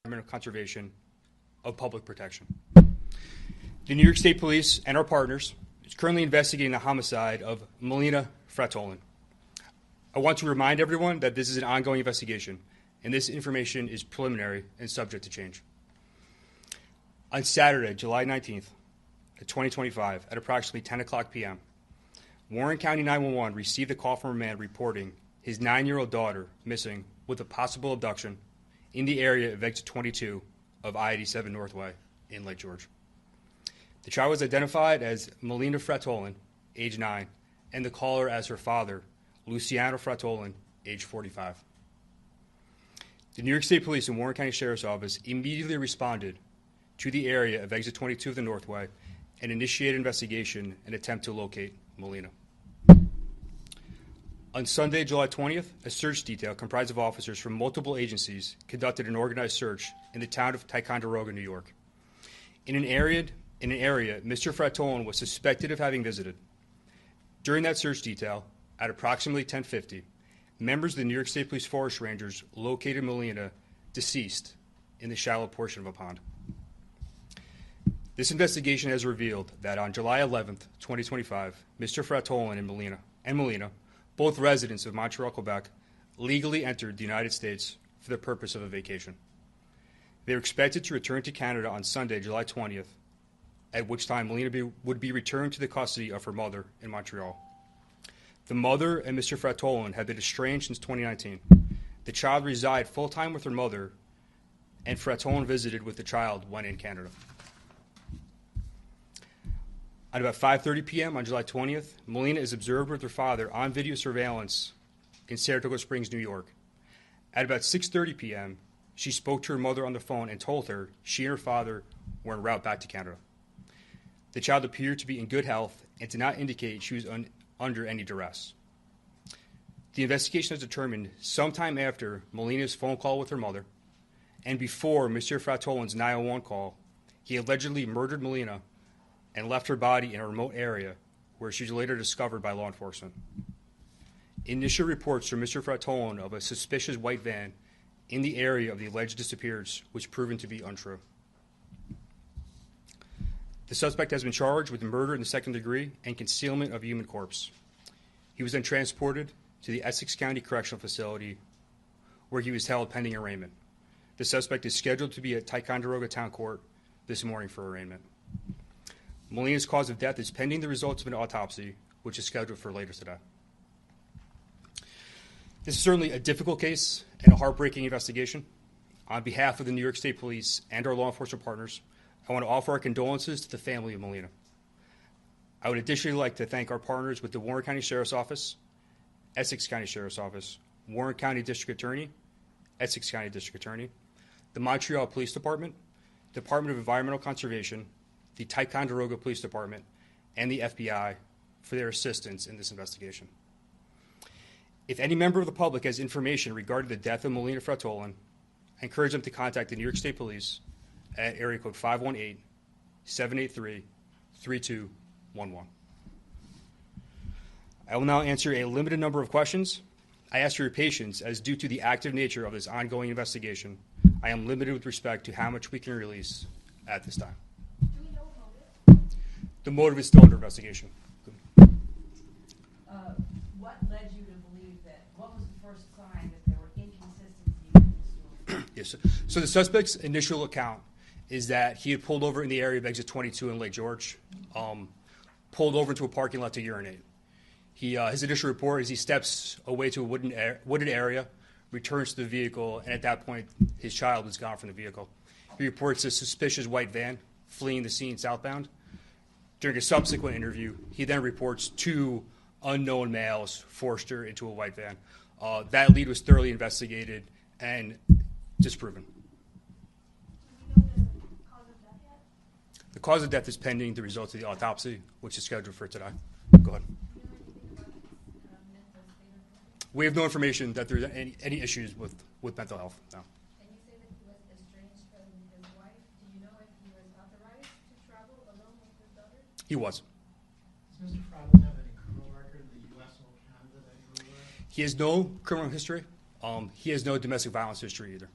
Environmental Conservation of Public Protection. The New York State Police and our partners is currently investigating the homicide of Melina Fratolin. I want to remind everyone that this is an ongoing investigation, and this information is preliminary and subject to change. On Saturday, July 19th, 2025, at approximately 10 o'clock p.m., Warren County 911 received a call from a man reporting his 9-year-old daughter missing with a possible abduction in the area of exit 22 of I-87 Northway in Lake George. The child was identified as Melina Fratolin, age 9, and the caller as her father, Luciano Fratolin, age 45. The New York State Police and Warren County Sheriff's Office immediately responded to the area of exit 22 of the Northway and initiated investigation and attempt to locate Melina. On Sunday, July 20th, a search detail comprised of officers from multiple agencies conducted an organized search in the town of Ticonderoga, New York. In an area, Mr. Fratolin was suspected of having visited. During that search detail, at approximately 10:50, members of the New York State Police Forest Rangers located Melina deceased in the shallow portion of a pond. This investigation has revealed that on July 11th, 2025, Mr. Fratolin and Melina, both residents of Montreal, Quebec, legally entered the United States for the purpose of a vacation. They were expected to return to Canada on Sunday, July 20th, at which time Melina would be returned to the custody of her mother in Montreal. The mother and Mr. Fratolin had been estranged since 2019. The child resided full-time with her mother, and Fratolin visited with the child when in Canada. At about 5:30 p.m. on July 20th, Melina is observed with her father on video surveillance in Saratoga Springs, New York. At about 6:30 p.m., she spoke to her mother on the phone and told her she and her father were en route back to Canada. The child appeared to be in good health and did not indicate she was under any duress. The investigation has determined sometime after Melina's phone call with her mother and before Mr. Fratolin's 911 call, he allegedly murdered Melina and left her body in a remote area where she was later discovered by law enforcement. Initial reports from Mr. Fratolin of a suspicious white van in the area of the alleged disappearance was proven to be untrue. The suspect has been charged with murder in the second degree and concealment of a human corpse. He was then transported to the Essex County Correctional Facility where he was held pending arraignment. The suspect is scheduled to be at Ticonderoga Town Court this morning for arraignment. Melina's cause of death is pending the results of an autopsy, which is scheduled for later today. This is certainly a difficult case and a heartbreaking investigation. On behalf of the New York State Police and our law enforcement partners, I want to offer our condolences to the family of Melina. I would additionally like to thank our partners with the Warren County Sheriff's Office, Essex County Sheriff's Office, Warren County District Attorney, Essex County District Attorney, the Montreal Police Department, Department of Environmental Conservation, the Ticonderoga Police Department, and the FBI for their assistance in this investigation. If any member of the public has information regarding the death of Melina Fratolin, I encourage them to contact the New York State Police at area code 518-783-3211. I will now answer a limited number of questions. I ask for your patience as due to the active nature of this ongoing investigation, I am limited with respect to how much we can release at this time. The motive is still under investigation. What led you to believe that? What was the first sign that there were inconsistencies in the story? Yes. So the suspect's initial account is that he had pulled over in the area of exit 22 in Lake George, pulled over into a parking lot to urinate. His initial report is he steps away to a wooded area, returns to the vehicle, and at that point, his child is gone from the vehicle. He reports a suspicious white van fleeing the scene southbound. During a subsequent interview, he then reports 2 unknown males forced her into a white van. That lead was thoroughly investigated and disproven. Do we know the cause of death yet? The cause of death is pending the results of the autopsy, which is scheduled for today. Go ahead. Do you know anything about his mental state of health? We have no information that there's any issues with mental health. No. And you say that he was estranged from his wife. Do you know if he was authorized to travel alone with his daughter? He was. Does Mr. Fratolin have any criminal record in the U.S. or Canada that you're aware of? He has no criminal history. He has no domestic violence history either.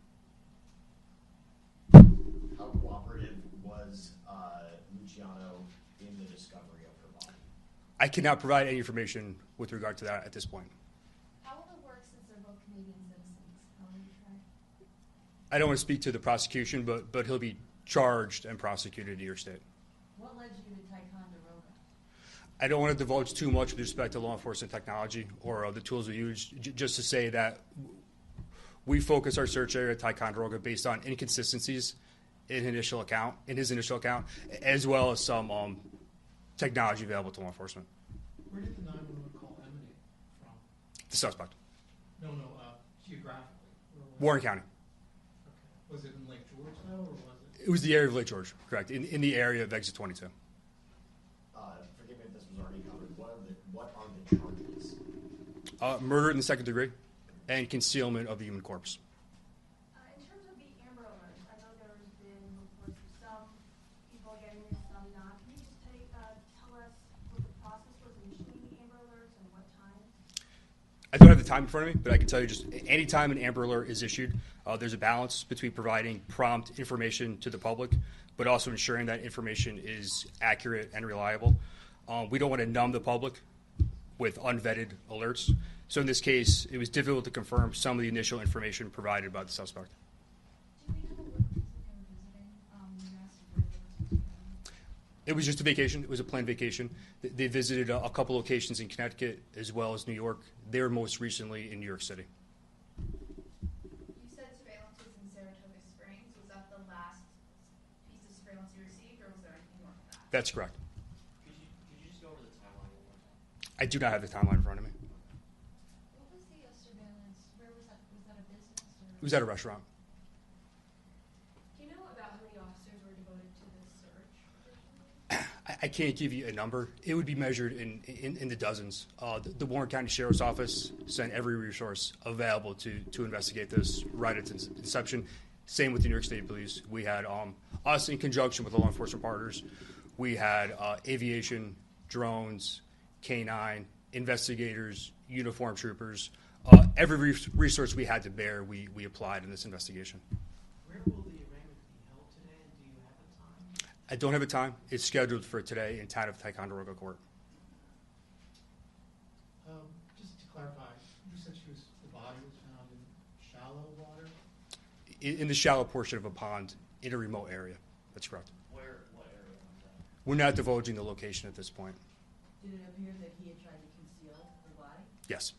Feliciano in the discovery of her body? I cannot provide any information with regard to that at this point. How will it work since they're both Canadian citizens? How will you try? I don't want to speak to the prosecution, but he'll be charged and prosecuted in New York State. What led you to Ticonderoga? I don't want to divulge too much with respect to law enforcement technology or the tools we use, just to say that we focus our search area at Ticonderoga based on inconsistencies in his initial account, as well as some technology available to law enforcement. Where did the 911 call emanate from? The suspect, No, geographically. Where was Warren it? County. Okay. Was it in Lake George though, or was it? It was the area of Lake George, correct, in the area of exit 22. Forgive me if this was already covered. What are the charges? Murder in the second degree and concealment of the human corpse. In terms of the Amber Alerts, I know there's been reports of some people getting it, some not. Can you just tell us what the process was in issuing the Amber Alerts and what time? I don't have the time in front of me, but I can tell you just any time an Amber Alert is issued, there's a balance between providing prompt information to the public, but also ensuring that information is accurate and reliable. We don't want to numb the public with unvetted alerts. So in this case, it was difficult to confirm some of the initial information provided by the suspect. Do we know what place that they were visiting? You asked where they were visiting. It was just a vacation. It was a planned vacation. They visited a couple locations in Connecticut as well as New York. They were most recently in New York City. You said surveillance was in Saratoga Springs. Was that the last piece of surveillance you received, or was there anything more than that? That's correct. Could you just go over the timeline one more time? I do not have the timeline in front of me. What was the surveillance? Where was that? Was that a business? Or? It was at a restaurant. Do you know about how many officers were devoted to this search? I can't give you a number. It would be measured in the dozens. The Warren County Sheriff's Office sent every resource available to investigate this right at its inception. Same with the New York State Police. We had us in conjunction with the law enforcement partners. We had aviation, drones, K-9, investigators, uniformed troopers. Every resource we had to bear, we applied in this investigation. Where will the arraignment be held today, and do you have a time? I don't have a time. It's scheduled for today in town of Ticonderoga Court. Just to clarify, you said the body was found in shallow water? In the shallow portion of a pond in a remote area. That's correct. What area was that? We're not divulging the location at this point. Did it appear that he had tried to conceal the body? Yes.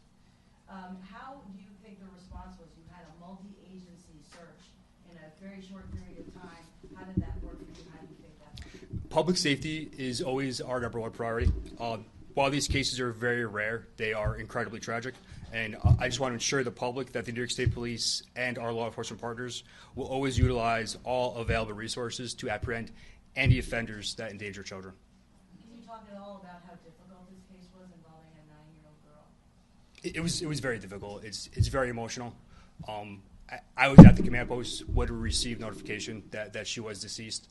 How do you think the response was? You had a multi-agency search in a very short period of time. How did that work for you? How do you think that went? Public safety is always our number one priority. While these cases are very rare, they are incredibly tragic. And I just want to ensure the public that the New York State Police and our law enforcement partners will always utilize all available resources to apprehend any offenders that endanger children. Can you talk at all about how difficult this case was involving a 9-year-old girl? It was very difficult. It's very emotional. I was at the command post when we received notification that she was deceased.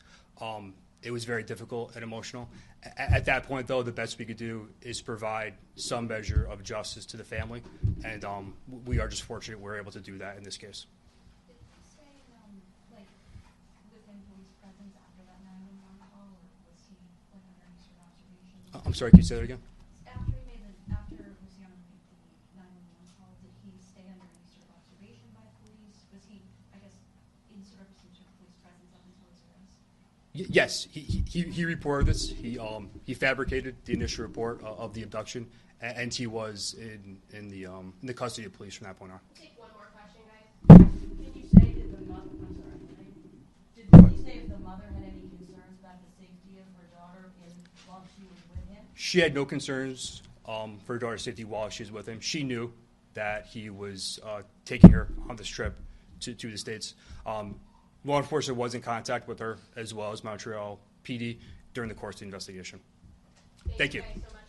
It was very difficult and emotional. At that point, though, the best we could do is provide some measure of justice to the family, and we are just fortunate we're able to do that in this case. Did he stay within police presence after that 911 call, or was he under any sort of observation? I'm sorry, can you say that again? After Luciano made the 911 call, did he stay under any sort of observation by police? Was he, I guess, in sort of some sort of police presence up until his arrest? Yes, he reported this. He fabricated the initial report of the abduction, and he was in the custody of police from that point on. We'll take one more question, guys. Can you say that the mother? I'm sorry. Did you say if the mother had any concerns about the safety of her daughter while she was with him? She had no concerns for her daughter's safety while she was with him. She knew that he was taking her on this trip to the States. Law enforcement was in contact with her as well as Montreal PD during the course of the investigation. Thank you. Guys so much.